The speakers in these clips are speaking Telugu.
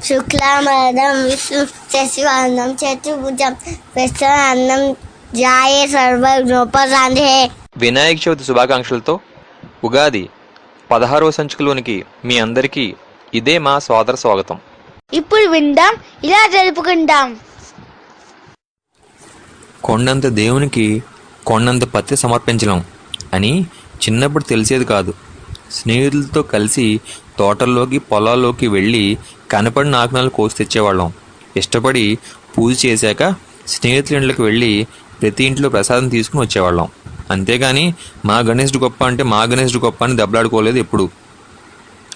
శుక్లాంబరధరం విష్ణు శశివర్ణం చతుర్భుజం ప్రసన్నం ధ్యాయే సర్వవిఘ్నోపశాంతయే. వినాయక చవితి శుభాకాంక్షలతో ఉగాది 16వ సంచికలోనికి మీ అందరికీ ఇదే మా సోదర స్వాగతం. ఇప్పుడు విందాం, ఇలా జరుపుకుంటాం. కొండంత దేవునికి కొండంత పత్తి సమర్పించడం అని చిన్నప్పుడు తెలిసేది కాదు. స్నేహితులతో కలిసి తోటల్లోకి పొలాల్లోకి వెళ్ళి కనపడిన ఆకునాలు కోసి తెచ్చేవాళ్ళం. ఇష్టపడి పూజ చేశాక స్నేహితుల ఇంట్లోకి వెళ్ళి ప్రతి ఇంట్లో ప్రసాదం తీసుకుని వచ్చేవాళ్ళం. అంతేగాని మా గణేశుడు గొప్ప అంటే మా గణేశుడు గొప్ప అని దెబ్బలాడుకోలేదు ఎప్పుడు.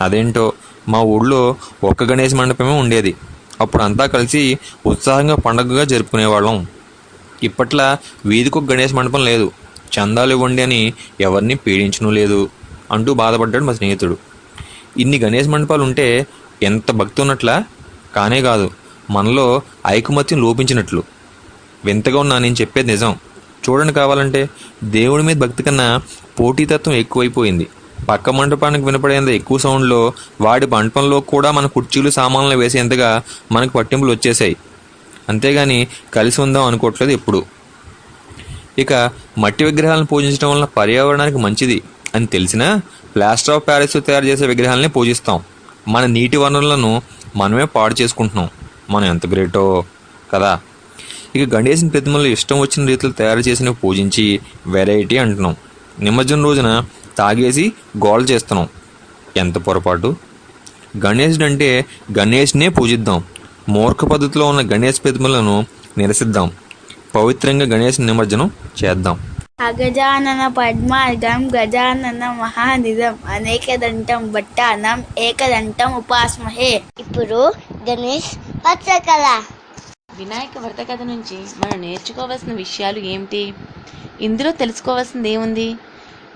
అదేంటో మా ఊళ్ళో ఒక్క గణేష్ మండపమే ఉండేది. అప్పుడు అంతా కలిసి ఉత్సాహంగా పండగగా జరుపుకునేవాళ్ళం. ఇప్పట్లా వీధికి ఒక గణేష్ మండపం లేదు, చందాలు ఇవ్వండి అని ఎవరిని పీడించను లేదు అంటూ బాధపడ్డాడు మా స్నేహితుడు. ఇన్ని గణేష్ మండపాలు ఉంటే ఎంత భక్తి ఉన్నట్లా? కానే కాదు, మనలో ఐకమత్యం లోపించినట్లు. వింతగా ఉన్నా నేను చెప్పేది నిజం. చూడండి, కావాలంటే దేవుడి మీద భక్తి కన్నా పోటీతత్వం ఎక్కువైపోయింది. పక్క మండపానికి వినపడేంత ఎక్కువ సౌండ్లో వాడి మండపంలో కూడా మన కుర్చీలు సామాన్లు వేసేంతగా మనకు పట్టింపులు వచ్చేసాయి. అంతేగాని కలిసి ఉందాం అనుకోవట్లేదు ఎప్పుడు. ఇక మట్టి విగ్రహాలను పూజించడం వలన పర్యావరణానికి మంచిది అని తెలిసినా ప్లాస్టర్ ఆఫ్ ప్యారిస్తో తయారు చేసే విగ్రహాలనే పూజిస్తాం. మన నీటి వనరులను మనమే పాడు చేసుకుంటున్నాం. మనం ఎంత గ్రేటో కదా. ఇక గణేశుని ప్రతిమలు ఇష్టం వచ్చిన రీతిలో తయారు చేసినవి పూజించి వెరైటీ అంటున్నాం. నిమజ్జనం రోజున తాగేసి గోల చేస్తున్నాం. ఎంత పొరపాటు. గణేశుడు అంటే గణేష్నే పూజిద్దాం. మూర్ఖ పద్ధతిలో ఉన్న గణేష్ ప్రతిమలను నిరసిద్దాం. పవిత్రంగా గణేష్ నిమజ్జనం చేద్దాం. అగజానన పద్మార్గం గజానన మహానిధం అనేకదంతం భట్టానం ఏకదంతం ఉపాస్మహే. ఇప్పుడు గణేష్ పచ్చకళ. వినాయక వ్రత కథ నుంచి మనం నేర్చుకోవాల్సిన విషయాలు ఏమిటి? ఇందులో తెలుసుకోవాల్సింది ఏముంది?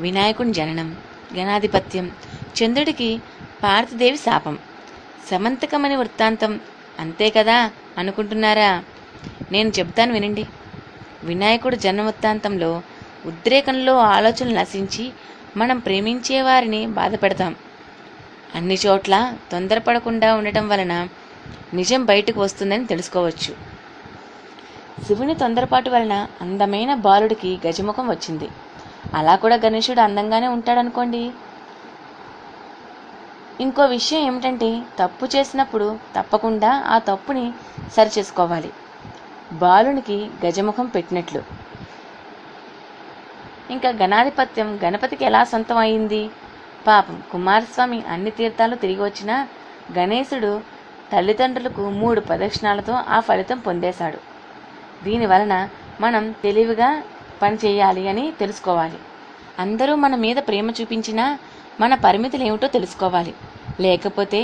వినాయకుని జననం, గణాధిపత్యం, చంద్రుడికి పార్వతీదేవి శాపం, సమంతకమని వృత్తాంతం, అంతే కదా అనుకుంటున్నారా? నేను చెప్తాను వినండి. వినాయకుడు జన్మ వృత్తాంతంలో ఉద్రేకంలో ఆలోచనలు నశించి మనం ప్రేమించే వారిని బాధపెడతాం. అన్ని చోట్ల తొందరపడకుండా ఉండటం వలన నిజం బయటకు వస్తుందని తెలుసుకోవచ్చు. శివుని తొందరపాటు వలన అందమైన బాలుడికి గజముఖం వచ్చింది. అలా కూడా గణేశుడు అందంగానే ఉంటాడనుకోండి. ఇంకో విషయం ఏమిటంటే, తప్పు చేసినప్పుడు తప్పకుండా ఆ తప్పుని సరిచేసుకోవాలి. బాలునికి గజముఖం పెట్టినట్లు. ఇంకా గణాధిపత్యం గణపతికి ఎలా సొంతం అయింది? పాపం కుమారస్వామి అన్ని తీర్థాలు తిరిగి వచ్చినా గణేశుడు తల్లిదండ్రులకు 3 ప్రదక్షిణాలతో ఆ ఫలితం పొందేశాడు. దీనివలన మనం తెలివిగా పని చేయాలి అని తెలుసుకోవాలి. అందరూ మన మీద ప్రేమ చూపించినా మన పరిమితులు ఏమిటో తెలుసుకోవాలి. లేకపోతే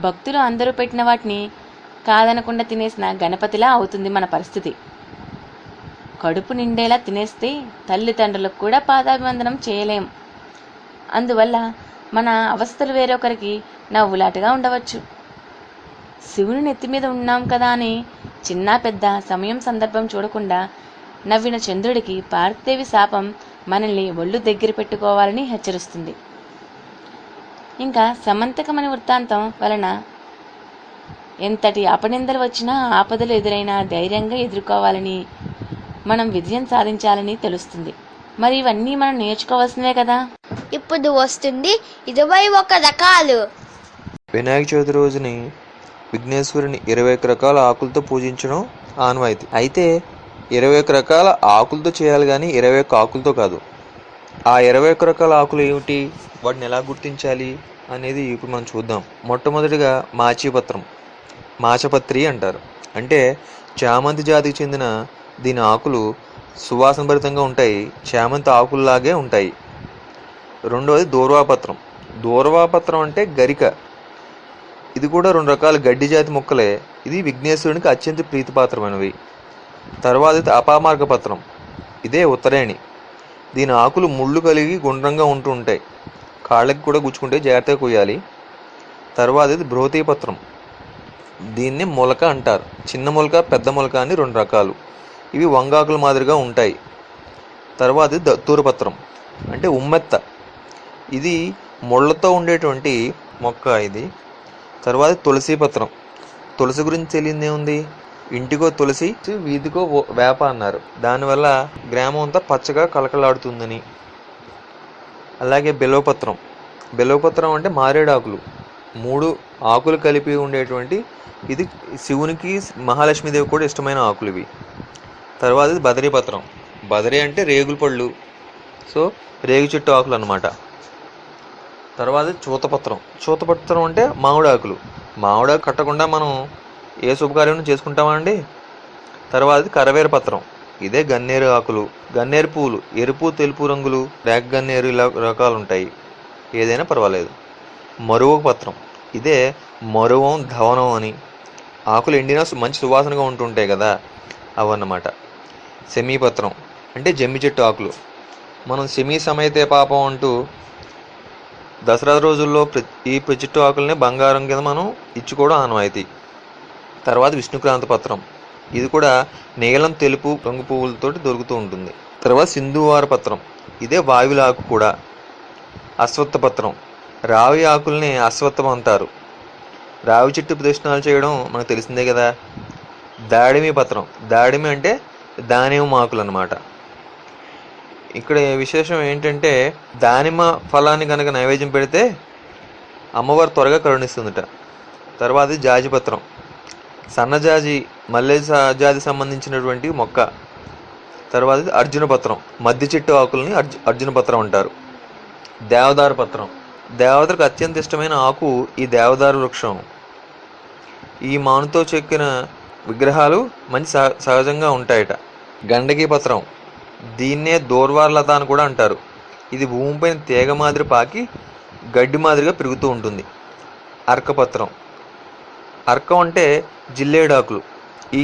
భక్తులు అందరూ పెట్టిన వాటిని కాదనకుండా తినేసిన గణపతిలా అవుతుంది మన పరిస్థితి. కడుపు నిండేలా తినేస్తే తల్లిదండ్రులకు కూడా పాదాభివందనం చేయలేం. అందువల్ల మన అవస్థలు వేరొకరికి నవ్వులాటగా ఉండవచ్చు. శివుని నెత్తి మీద ఉన్నాం కదా అని చిన్న పెద్ద సమయం సందర్భం చూడకుండా నవ్విన చంద్రుడికి పార్వతీదేవి శాపం మనల్ని ఒళ్ళు దగ్గర పెట్టుకోవాలని హెచ్చరిస్తుంది. ఇంకా సమంతకమని వృత్తాంతం వలన ఎంతటి అపనిందలు వచ్చినా ఆపదలు ఎదురైనా ధైర్యంగా ఎదుర్కోవాలని, మనం విజయం సాధించాలని తెలుస్తుంది. మరి ఇవన్నీ మనం నేర్చుకోవాల్సినవే కదా. ఇప్పుడు వస్తుంది 21 రకాలు. వినాయక చవితి రోజుని విఘ్నేశ్వరుని 21 రకాల ఆకులతో పూజించడం ఆనవాయితీ. అయితే 21 రకాల ఆకులతో చేయాలి కానీ 21 ఆకులతో కాదు. ఆ 21 రకాల ఆకులు ఏమిటి, వాటిని ఎలా గుర్తించాలి అనేది ఇప్పుడు మనం చూద్దాం. మొట్టమొదటిగా మాచిపత్రం, మాచపత్రి అంటారు. అంటే చామంతి జాతికి చెందిన దీని ఆకులు సువాసనభరితంగా ఉంటాయి, చామంతి ఆకుల్లాగే ఉంటాయి. రెండవది దూర్వాపత్రం. దూర్వాపత్రం అంటే గరిక. ఇది కూడా 2 రకాల గడ్డి జాతి మొక్కలే. ఇది విఘ్నేశ్వరునికి అత్యంత ప్రీతిపాత్రమైనవి. తర్వాతది అపామార్గ పత్రం. ఇదే ఉత్తరేణి. దీని ఆకులు ముళ్ళు కలిగి గుండ్రంగా ఉంటూ ఉంటాయి, కాళ్ళకి కూడా గుచ్చుకుంటే జాగ్రత్తగా కొయ్యాలి. తర్వాతది బృహతీపత్రం. దీన్ని మొలక అంటారు. చిన్న మొలక, పెద్ద మొలక అని 2 రకాలు. ఇవి వంగాకుల మాదిరిగా ఉంటాయి. తర్వాతది దత్తూరపత్రం అంటే ఉమ్మెత్త. ఇది ముళ్ళతో ఉండేటువంటి మొక్క ఇది. తర్వాత తులసి పత్రం. తులసి గురించి తెలియదే ఉంది. ఇంటికో తులసి, వీధికో వేప అన్నారు. దానివల్ల గ్రామం అంతా పచ్చగా కలకలాడుతుందని. అలాగే బిల్వపత్రం. బిల్వపత్రం అంటే మారేడాకులు, 3 ఆకులు కలిపి ఉండేటువంటి ఇది శివునికి, మహాలక్ష్మీదేవి కూడా ఇష్టమైన ఆకులు ఇవి. తర్వాత బదరీపత్రం. బదరీ అంటే రేగుల పళ్ళు, సో రేగు చెట్టు ఆకులు అన్నమాట. తర్వాత చూతపత్రం. చూతపత్రం అంటే మామిడాకులు. మామిడాకు కట్టకుండా మనం ఏ శుభకార్యం చేసుకుంటామండి. తర్వాత కరవేర పత్రం. ఇదే గన్నేరు ఆకులు. గన్నేరు పూలు ఎరుపు, తెలుపు రంగులు, రేగ గన్నేరు ఇలా రకాలు ఉంటాయి, ఏదైనా పర్వాలేదు. మరువ పత్రం. ఇదే మరువం, ధవనం అని. ఆకులు ఎండినా మంచి సువాసనగా ఉంటుంటాయి కదా, అవన్నమాట. శమీపత్రం అంటే జమ్మి చెట్టు ఆకులు. మనం శమీ సమేతే పాపం అంటూ దసరా రోజుల్లో ఈ చెట్టు ఆకుల్ని బంగారం కింద మనం ఇచ్చుకోవడం ఆనవాయితీ. తర్వాత విష్ణుక్రాంత పత్రం. ఇది కూడా నీలం, తెలుపు రంగు పువ్వులతో దొరుకుతూ ఉంటుంది. తర్వాత సింధువార పత్రం. ఇదే వాయువుల ఆకు కూడా. అశ్వత్థ పత్రం. రావి ఆకుల్ని అశ్వత్థం అంటారు. రావి చెట్టు ప్రదక్షిణాలు చేయడం మనకు తెలిసిందే కదా. దాడిమి పత్రం. దాడిమి అంటే దానిమ్మ ఆకులు అన్నమాట. ఇక్కడ విశేషం ఏంటంటే దానిమ్మ ఫలాన్ని కనుక నైవేద్యం పెడితే అమ్మవారు త్వరగా కరుణిస్తుందట. తర్వాత జాజిపత్రం. సన్నజాజి, మల్లె జాతి సంబంధించినటువంటి మొక్క. తర్వాత అర్జున పత్రం. మద్ది చెట్టు ఆకుల్ని అర్జున పత్రం అంటారు. దేవదారు పత్రం. దేవతలకు అత్యంత ఇష్టమైన ఆకు ఈ దేవదారు వృక్షం. ఈ మానుతో చెక్కిన విగ్రహాలు మంచి సహజంగా ఉంటాయట. గండకీ పత్రం. దీన్నే దూర్వార్లత అని కూడా అంటారు. ఇది భూమిపైన తీగ మాదిరి పాకి గడ్డి మాదిరిగా పెరుగుతూ ఉంటుంది. అర్కపత్రం. అర్కం అంటే జిల్లేడాకులు. ఈ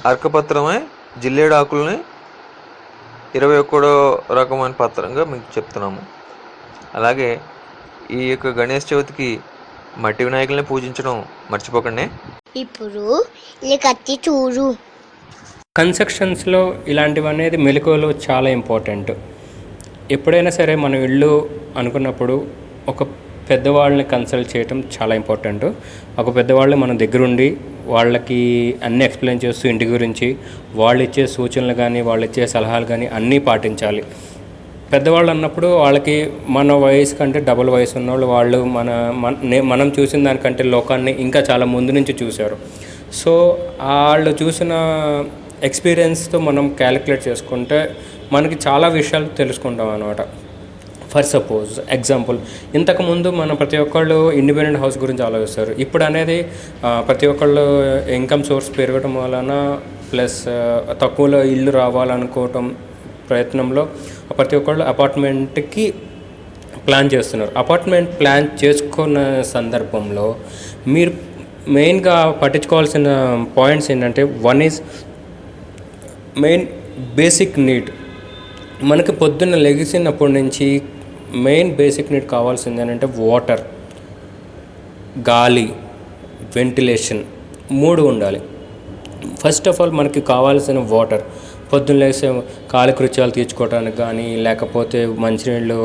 అర్కపత్రమే జిల్లేడాకుల్ని 21వ రకమైన పత్రంగా మీకు చెప్తున్నాము. అలాగే ఈ యొక్క గణేష్ చవితికి మట్టి వినాయకుల్ని పూజించడం మర్చిపోకండి. ఇప్పుడు ఈ కత్తి చూడు. కన్స్ట్రక్షన్స్లో ఇలాంటివి అనేది మెలకువలు చాలా ఇంపార్టెంట్. ఎప్పుడైనా సరే మనం ఇల్లు అనుకున్నప్పుడు ఒక పెద్దవాళ్ళని కన్సల్ట్ చేయటం చాలా ఇంపార్టెంట్. ఒక పెద్దవాళ్ళు మన దగ్గరుండి వాళ్ళకి అన్నీ ఎక్స్ప్లెయిన్ చేస్తూ ఇంటి గురించి వాళ్ళు ఇచ్చే సూచనలు కానీ వాళ్ళు ఇచ్చే సలహాలు కానీ అన్నీ పాటించాలి. పెద్దవాళ్ళు అన్నప్పుడు వాళ్ళకి మన వయసు కంటే డబుల్ వయసు ఉన్నవాళ్ళు, వాళ్ళు మనం చూసిన దానికంటే లోకాన్ని ఇంకా చాలా ముందు నుంచి చూశారు. సో వాళ్ళు చూసిన ఎక్స్పీరియన్స్తో మనం క్యాలిక్యులేట్ చేసుకుంటే మనకి చాలా విషయాలు తెలుసుకుంటాం అన్నమాట. ఫర్ సపోజ్ ఎగ్జాంపుల్, ఇంతకుముందు మనం ప్రతి ఒక్కళ్ళు ఇండిపెండెంట్ హౌస్ గురించి ఆలోచిస్తారు. ఇప్పుడు అనేది ప్రతి ఒక్కళ్ళు ఇన్కమ్ సోర్స్ పెరగడం వలన ప్లస్ తక్కువలో ఇల్లు రావాలనుకోవటం ప్రయత్నంలో ప్రతి ఒక్కళ్ళు అపార్ట్మెంట్కి ప్లాన్ చేస్తున్నారు. అపార్ట్మెంట్ ప్లాన్ చేసుకున్న సందర్భంలో మీరు మెయిన్గా పట్టించుకోవాల్సిన పాయింట్స్ ఏంటంటే, one is main basic need. మనకి పొద్దున్న లెగిసినప్పటి నుంచి మెయిన్ బేసిక్ నీడ్ కావాల్సింది ఏంటంటే వాటర్, గాలి, వెంటిలేషన్ 3 ఉండాలి. ఫస్ట్ ఆఫ్ ఆల్ మనకి కావాల్సిన వాటర్. పొద్దున్న లేసే కాలకృత్యాలు తీర్చుకోవడానికి కానీ, లేకపోతే మంచినీళ్ళు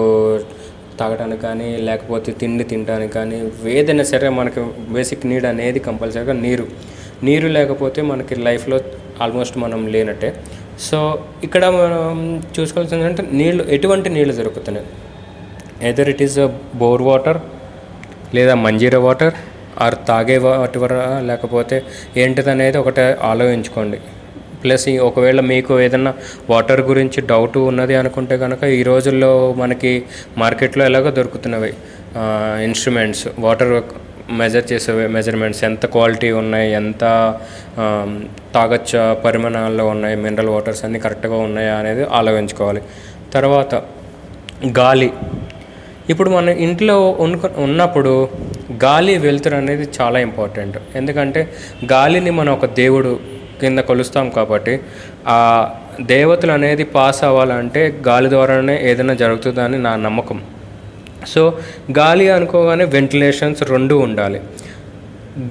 తాగడానికి కానీ, లేకపోతే తిండి తినడానికి కానీ, ఏదైనా సరే మనకి బేసిక్ నీడ్ అనేది కంపల్సరీగా నీరు లేకపోతే మనకి లైఫ్లో ఆల్మోస్ట్ మనం లేనట్టే. సో ఇక్కడ మనం చూసుకోవాల్సింది అంటే నీళ్ళు, ఎటువంటి నీళ్ళు దొరుకుతున్నాయి. Either it is bore water లేదా మంజీరా వాటర్ ఆర్ తాగే వాటర్, లేకపోతే ఏంటిదనేది ఒకటే ఆలోచించుకోండి. ప్లస్ ఒకవేళ మీకు ఏదైనా వాటర్ గురించి డౌట్ ఉన్నది అనుకుంటే కనుక ఈ రోజుల్లో మనకి మార్కెట్లో ఎలాగో దొరుకుతున్నవి ఇన్స్ట్రుమెంట్స్, వాటర్ మెజర్ చేసేవి, మెజర్మెంట్స్ ఎంత క్వాలిటీ ఉన్నాయి, ఎంత తాగొచ్చ పరిమాణాల్లో ఉన్నాయి, మినరల్ వాటర్స్ అన్నీ కరెక్ట్గా ఉన్నాయా అనేది ఆలోచించుకోవాలి. తర్వాత గాలి. ఇప్పుడు మన ఇంట్లో ఉన్నప్పుడు గాలి, వెలుతురు అనేది చాలా ఇంపార్టెంట్. ఎందుకంటే గాలిని మనం ఒక దేవుడు కింద కొలుస్తాం కాబట్టి ఆ దేవతలు అనేది పాస్ అవ్వాలంటే గాలి ద్వారానే ఏదైనా జరుగుతుందని నా నమ్మకం. సో గాలి అనుకోగానే వెంటిలేషన్స్ 2 ఉండాలి.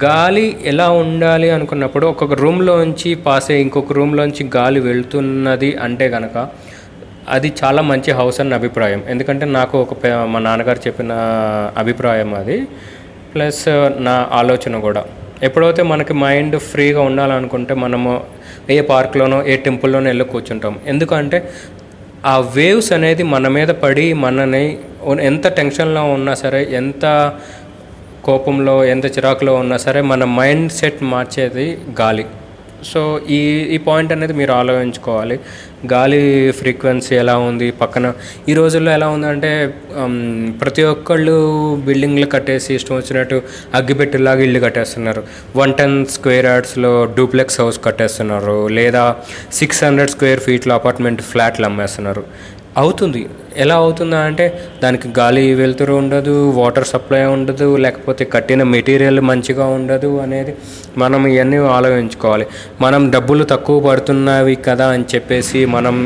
గాలి ఎలా ఉండాలి అనుకున్నప్పుడు ఒక్కొక్క రూమ్లోంచి పాస్ అయ్యి ఇంకొక రూమ్లోంచి గాలి వెళ్తున్నది అంటే కనుక అది చాలా మంచి హౌస్ అన్న అభిప్రాయం. ఎందుకంటే నాకు మా నాన్నగారు చెప్పిన అభిప్రాయం అది, ప్లస్ నా ఆలోచన కూడా. ఎప్పుడైతే మనకి మైండ్ ఫ్రీగా ఉండాలనుకుంటే మనము ఏ పార్క్లోనో ఏ టెంపుల్లోనో వెళ్ళి కూర్చుంటాం. ఎందుకంటే ఆ వేవ్స్ అనేది మన మీద పడి మనని ఎంత టెన్షన్లో ఉన్నా సరే, ఎంత కోపంలో, ఎంత చిరాకులో ఉన్నా సరే మన మైండ్ సెట్ మార్చేది గాలి. సో ఈ పాయింట్ అనేది మీరు ఆలోచించుకోవాలి. గాలి ఫ్రీక్వెన్సీ ఎలా ఉంది పక్కన. ఈ రోజుల్లో ఎలా ఉందంటే ప్రతి ఒక్కళ్ళు బిల్డింగ్లు కట్టేసి ఇష్టం వచ్చినట్టు అగ్గిపెట్టెలాగా ఇల్లు కట్టేస్తున్నారు. 110 స్క్వేర్ యార్డ్స్లో డూప్లెక్స్ హౌస్ కట్టేస్తున్నారు, లేదా 600 స్క్వేర్ ఫీట్లో అపార్ట్మెంట్ ఫ్లాట్లు అమ్మేస్తున్నారు. అవుతుంది. ఎలా అవుతుందా అంటే దానికి గాలి వెలుతురు ఉండదు, వాటర్ సప్లై ఉండదు, లేకపోతే కట్టిన మెటీరియల్ మంచిగా ఉండదు అనేది మనం ఇవన్నీ ఆలోచించుకోవాలి. మనం డబ్బులు తక్కువ పడుతున్నవి కదా అని చెప్పేసి మనం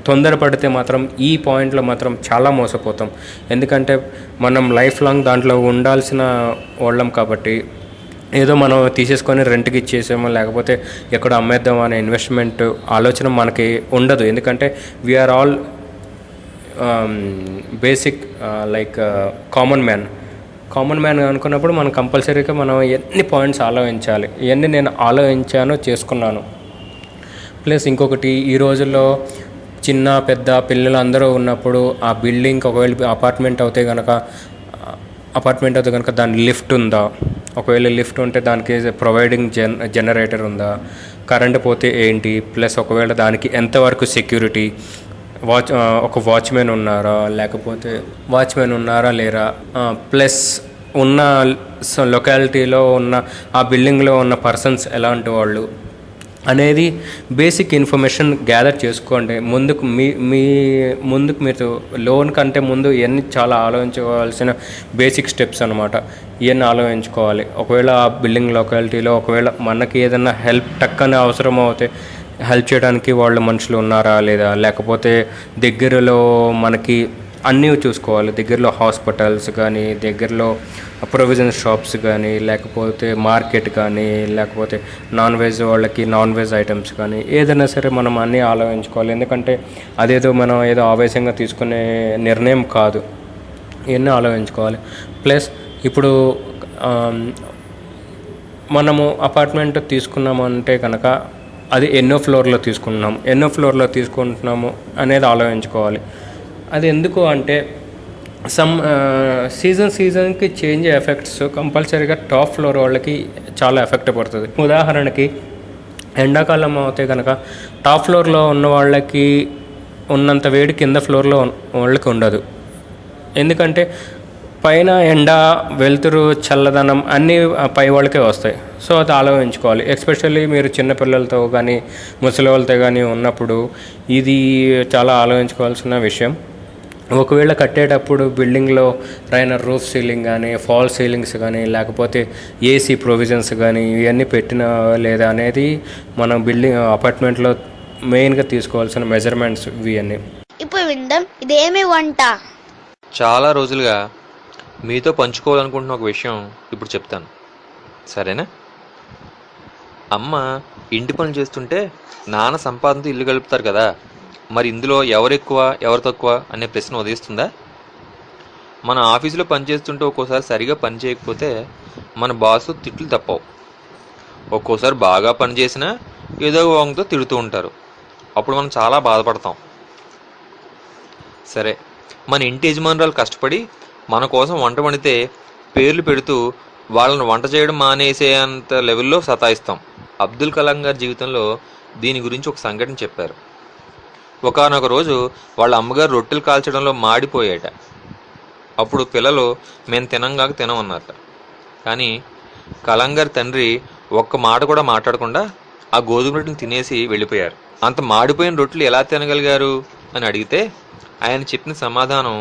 తొందరపడితే మాత్రం ఈ పాయింట్లో మాత్రం చాలా మోసపోతాం. ఎందుకంటే మనం లైఫ్ లాంగ్ దాంట్లో ఉండాల్సిన వాళ్ళం కాబట్టి ఏదో మనం తీసేసుకొని రెంట్కి ఇచ్చేసామో లేకపోతే ఎక్కడ అమ్మేద్దాం అనే ఇన్వెస్ట్మెంట్ ఆలోచన మనకి ఉండదు. ఎందుకంటే we are all basic like common man అనుకున్నప్పుడు మనం కంపల్సరీగా మనం ఎన్ని పాయింట్స్ ఆలోచించాలి. ఇవన్నీ నేను ఆలోచించాను, చేసుకున్నాను. ప్లస్ ఇంకొకటి, ఈ రోజుల్లో చిన్న పెద్ద పిల్లలు అందరూ ఉన్నప్పుడు ఆ బిల్డింగ్ ఒకవేళ అపార్ట్మెంట్ అయితే కనుక దాని లిఫ్ట్ ఉందా, ఒకవేళ లిఫ్ట్ ఉంటే దానికి ప్రొవైడింగ్ జనరేటర్ ఉందా, కరెంట్ పోతే ఏంటి, ప్లస్ ఒకవేళ దానికి ఎంతవరకు సెక్యూరిటీ, ఒక వాచ్మెన్ ఉన్నారా లేరా, ప్లస్ ఉన్న లొకాలిటీలో ఉన్న ఆ బిల్డింగ్లో ఉన్న పర్సన్స్ ఎలాంటి వాళ్ళు అనేది బేసిక్ ఇన్ఫర్మేషన్ గ్యాదర్ చేసుకోండి. ముందుకు మీరు లోన్ కంటే ముందు ఇవన్నీ చాలా ఆలోచించుకోవాల్సిన బేసిక్ స్టెప్స్ అనమాట. ఇవన్నీ ఆలోచించుకోవాలి. ఒకవేళ ఆ బిల్డింగ్ లొకాలిటీలో ఒకవేళ మనకి ఏదైనా హెల్ప్ టక్కనే అవసరం అవుతే హెల్ప్ చేయడానికి వాళ్ళు మనుషులు ఉన్నారా లేదా, లేకపోతే దగ్గరలో మనకి అన్నీ చూసుకోవాలి. దగ్గరలో హాస్పిటల్స్ కానీ, దగ్గరలో ప్రొవిజన్ షాప్స్ కానీ, లేకపోతే మార్కెట్ కానీ, లేకపోతే నాన్ వెజ్ వాళ్ళకి నాన్ వెజ్ ఐటమ్స్ కానీ, ఏదైనా సరే మనం అన్నీ ఆలోచించుకోవాలి. ఎందుకంటే మనం ఏదో ఆవేశంగా తీసుకునే నిర్ణయం కాదు, ఇవన్నీ ఆలోచించుకోవాలి. ప్లస్ ఇప్పుడు మనము అపార్ట్మెంట్ తీసుకున్నామంటే కనుక అది ఎన్నో ఫ్లోర్లో తీసుకుంటున్నాము అనేది ఆలోచించుకోవాలి. అది ఎందుకు అంటే సీజన్కి చేంజ్ ఎఫెక్ట్స్ కంపల్సరీగా టాప్ ఫ్లోర్ వాళ్ళకి చాలా ఎఫెక్ట్ పడుతుంది. ఉదాహరణకి ఎండాకాలం అయితే కనుక టాప్ ఫ్లోర్లో ఉన్న వాళ్ళకి ఉన్నంత వేడి కింద ఫ్లోర్లో వాళ్ళకి ఉండదు. ఎందుకంటే పైన ఎండ, వెలుతురు, చల్లదనం అన్నీ పై వాళ్ళకే వస్తాయి. సో అది ఆలోచించుకోవాలి. ఎస్పెషల్లీ మీరు చిన్నపిల్లలతో కానీ ముసలి వాళ్ళతో కానీ ఉన్నప్పుడు ఇది చాలా ఆలోచించుకోవాల్సిన విషయం. ఒకవేళ కట్టేటప్పుడు బిల్డింగ్లో పైన రూఫ్ సీలింగ్ కానీ, ఫాల్ సీలింగ్స్ కానీ, లేకపోతే ఏసీ ప్రొవిజన్స్ కానీ ఇవన్నీ పెట్టిన లేదా అనేది మనం అపార్ట్మెంట్లో మెయిన్గా తీసుకోవాల్సిన మెజర్మెంట్స్ ఇవన్నీ. ఇప్పుడు విందాం ఇదేమి వంట. చాలా రోజులుగా మీతో పంచుకోవాలనుకుంటున్న ఒక విషయం ఇప్పుడు చెప్తాను, సరేనా? అమ్మ ఇంటి పనులు చేస్తుంటే నాన్న సంపాదనతో ఇల్లు గలుపుతారు కదా, మరి ఇందులో ఎవరు ఎక్కువ ఎవరు తక్కువ అనే ప్రశ్న ఉదయిస్తుందా? మన ఆఫీసులో పనిచేస్తుంటే ఒక్కోసారి సరిగా పని చేయకపోతే మన బాసు తిట్లు తప్పవు. ఒక్కోసారి బాగా పని చేసినా ఏదో వంగతో తిడుతూ ఉంటారు. అప్పుడు మనం చాలా బాధపడతాం. సరే, మన ఇంటి యజమానురాలు కష్టపడి మన కోసం వంట వండితే పేర్లు పెడుతూ వాళ్ళని వంట చేయడం మానేసేంత లెవెల్లో సతాయిస్తాం. అబ్దుల్ కలాం గారి జీవితంలో దీని గురించి ఒక సంఘటన చెప్పారు. ఒకానొక రోజు వాళ్ళ అమ్మగారు రొట్టెలు కాల్చడంలో మాడిపోయాట. అప్పుడు పిల్లలు మేము తినమన్నారట. కానీ కలాం గారి తండ్రి ఒక్క మాట కూడా మాట్లాడకుండా ఆ గోధుమ రొట్టెలు తినేసి వెళ్ళిపోయారు. అంత మాడిపోయిన రొట్టెలు ఎలా తినగలిగారు అని అడిగితే ఆయన చెప్పిన సమాధానం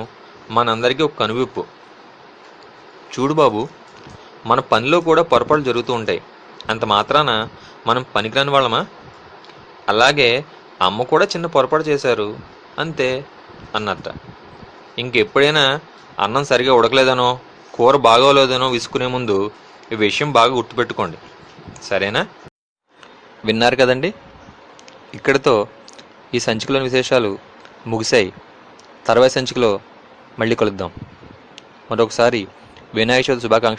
మనందరికీ ఒక కనువిప్పు. చూడు బాబు, మన పనిలో కూడా పొరపాట్లు జరుగుతూ ఉంటాయి. అంత మాత్రాన మనం పనికిరాని వాళ్ళమా? అలాగే అమ్మ కూడా చిన్న పొరపాటు చేశారు అంతే అన్నట్ట. ఇంకెప్పుడైనా అన్నం సరిగా ఉడకలేదనో కూర బాగోలేదనో విసుకునే ముందు ఈ విషయం బాగా గుర్తుపెట్టుకోండి, సరేనా? విన్నారు కదండి, ఇక్కడితో ఈ సంచికలోని విశేషాలు ముగిశాయి. తర్వాతి సంచికలో మళ్ళీ కలుద్దాం. మరొకసారి వినాయక చవితి శుభాకాంక్షలు.